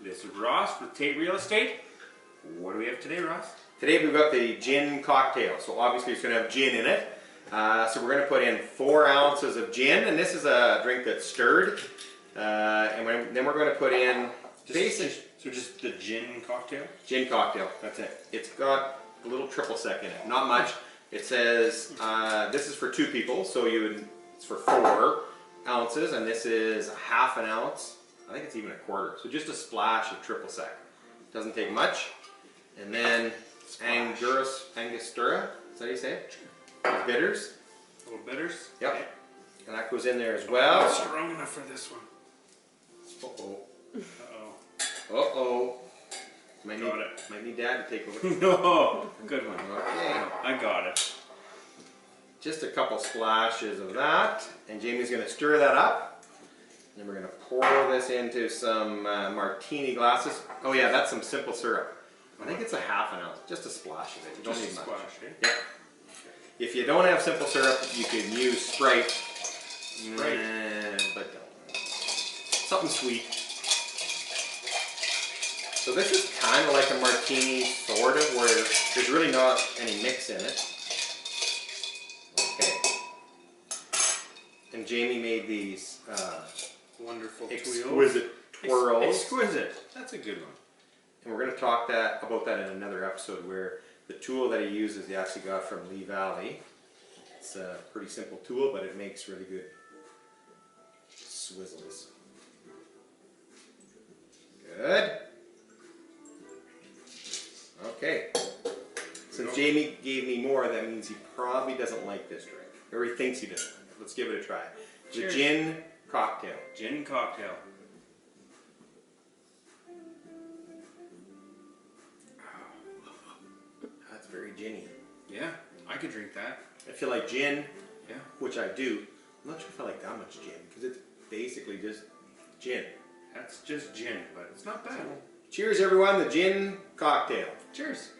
This is Ross with Tait Real Estate. What do we have today, Ross? Today we've got the gin cocktail. So obviously it's going to have gin in it. So we're going to put in 4 ounces of gin, and this is a drink that's stirred. Then we're going to put in just the gin cocktail? Gin cocktail, that's it. It's got a little triple sec in it, not much. It says this is for 2 people, so it's for 4 ounces, and this is a half an ounce. I think it's even a quarter. So just a splash of triple sec. Doesn't take much. And then angostura, is that how you say it? Sure. Bitters. Little bitters. Yep. Okay. And that goes in there as well. Not strong enough for this one. Uh-oh. Uh-oh. Uh-oh. Might need Dad to take over. No. Good one. Okay. I got it. Just a couple splashes of that. And Jamie's going to stir that up. And we're going to pour this into some martini glasses. Oh yeah, that's some simple syrup. I think it's a half an ounce, just a splash of it. You don't need much. Splash, eh? Yeah. If you don't have simple syrup, you can use Sprite. But don't. Something sweet. So this is kind of like a martini, sort of, where there's really not any mix in it. Okay. And Jamie made these wonderful exquisite twirls. Exquisite. That's a good one. And we're going to talk about that in another episode, where the tool that he uses he actually got from Lee Valley. It's a pretty simple tool, but it makes really good swizzles. Good. Okay. Since Jamie gave me more, that means he probably doesn't like this drink. Or he thinks he doesn't like it. Let's give it a try. Cheers. The gin cocktail. Gin cocktail. That's very ginny. Yeah, I could drink that. If you like gin, yeah, which I do, I'm not sure if I like that much gin, because it's basically just gin. That's just gin, but it's not bad. Cheers everyone, the gin cocktail. Cheers.